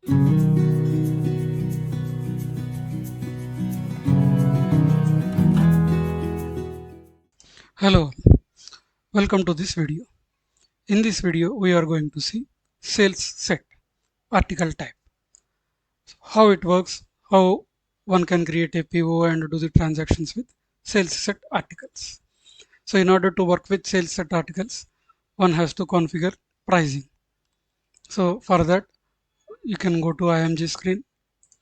Hello, welcome to this video. In this video, we are going to see sales set article type, how it works, how one can create a PO and do the transactions with sales set articles. So in order to work with sales set articles, one has to configure pricing. So for that, you can go to IMG screen,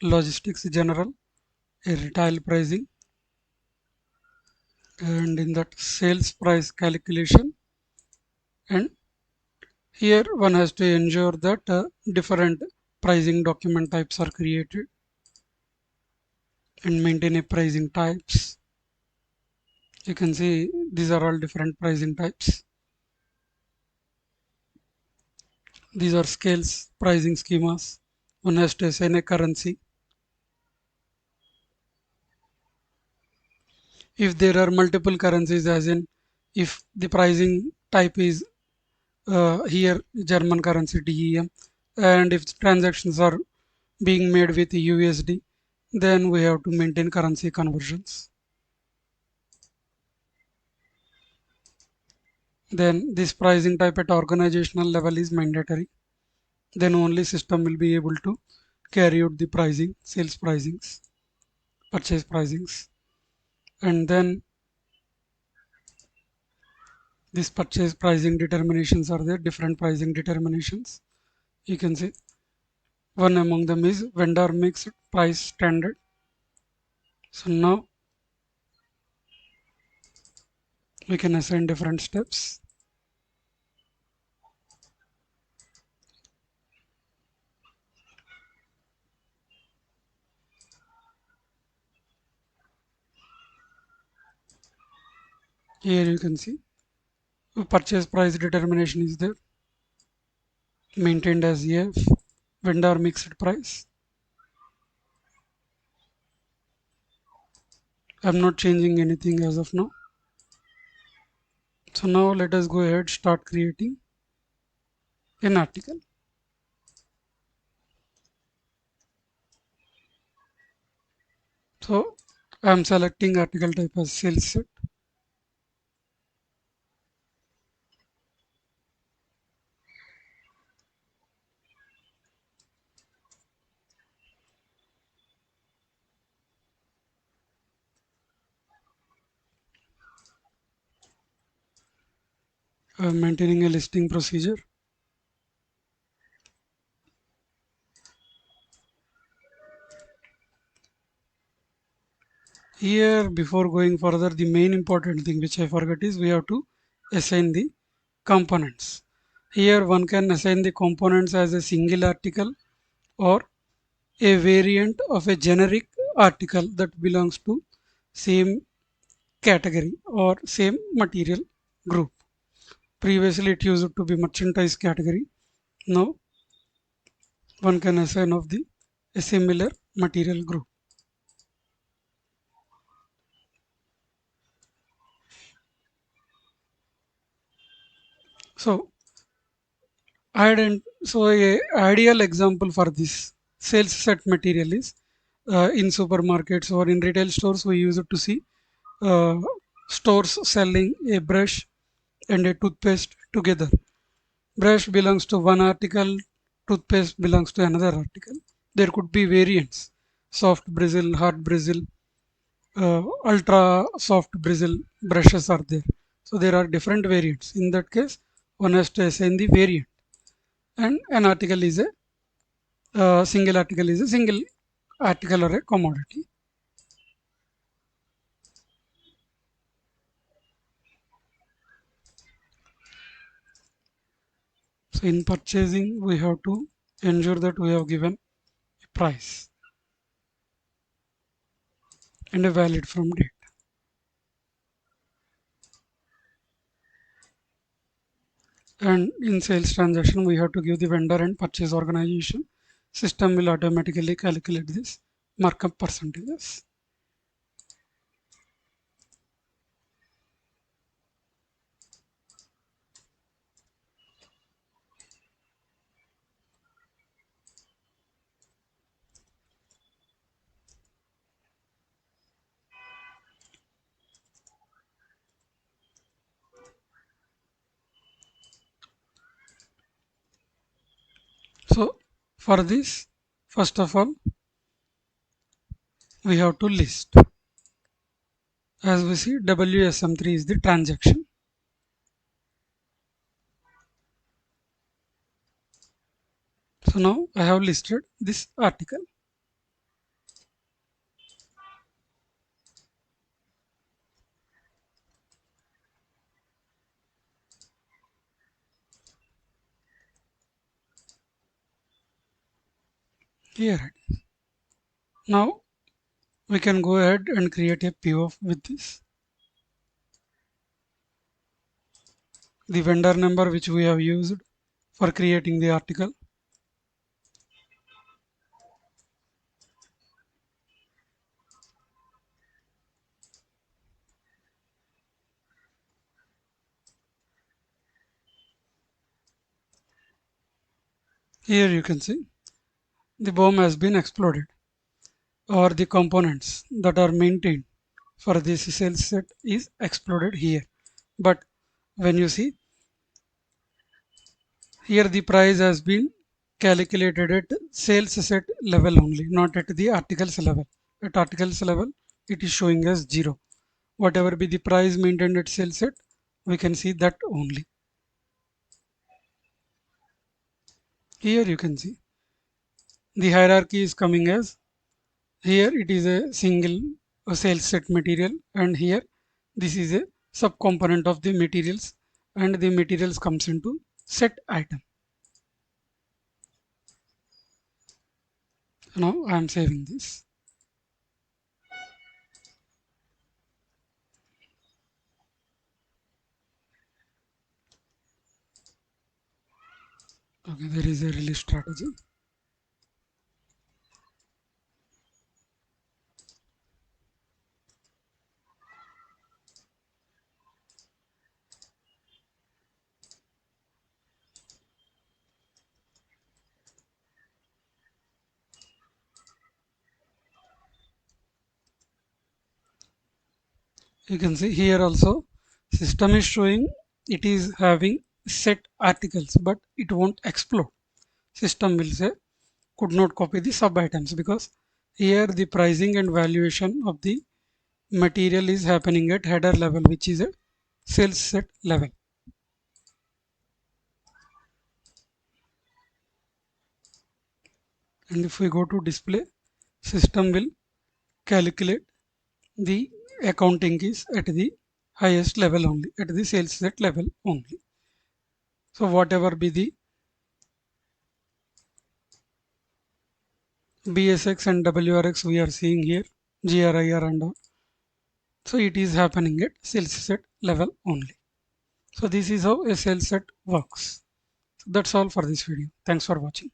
logistics general, a retail pricing, and in that sales price calculation, and here one has to ensure that different pricing document types are created and maintain a pricing types. You can see these are all different pricing types. These are scales, pricing schemas. One has to assign a currency. If there are multiple currencies, as in if the pricing type is here German currency DEM, and if transactions are being made with USD, then we have to maintain currency conversions. Then this pricing type at organizational level is mandatory. Then only system will be able to carry out the pricing, sales pricings, purchase pricings. And then this purchase pricing determinations are there, different pricing determinations. You can see one among them is vendor mixed price standard. So now we can assign different steps. Here you can see purchase price determination is there, maintained as EF, vendor mixed price. I'm not changing anything as of now. So now let us go ahead, start creating an article. So I'm selecting article type as sales set. I'm maintaining a listing procedure. Here, before going further, the main important thing which I forgot is we have to assign the components. Here one can assign the components as a single article or a variant of a generic article that belongs to same category or same material group. Previously it used to be merchandise category. Now one can assign of the a similar material group. So a ideal example for this sales set material is in supermarkets or in retail stores we use it to see uh, stores selling a brush and a toothpaste together. Brush belongs to one article, toothpaste belongs to another article. There could be variants, soft bristle, hard bristle, ultra soft bristle brushes are there. So there are different variants. In that case, one has to assign the variant, and an article is a single article is a single article or a commodity. So in purchasing, we have to ensure that we have given a price and a valid from date. And in sales transaction, we have to give the vendor and purchase organization. System will automatically calculate this markup percentages. For this, first of all, we have to list. As we see, WSM3 is the transaction. So now I have listed this article. Here it is. Now we can go ahead and create a POF with this. The vendor number which we have used for creating the article. Here you can see the bomb has been exploded, or the components that are maintained for this sales set is exploded here. But when you see here, the price has been calculated at sales set level only, not at the articles level. At articles level, it is showing as 0. Whatever be the price maintained at sales set, we can see that only. Here you can see the hierarchy is coming as, here it is a single sales set material, and here this is a subcomponent of the materials, and the materials comes into set item. Now I am saving this. Okay, there is a release strategy. You can see here also system is showing it is having set articles, but it won't explode. System will say could not copy the sub items, because here the pricing and valuation of the material is happening at header level, which is a sales set level. And if we go to display, system will calculate the accounting keys at the highest level only, at the sales set level only. So whatever be the BSX and WRX we are seeing here, GRIR and all, so it is happening at sales set level only. So this is how a sales set works. So that's all for this video. Thanks for watching.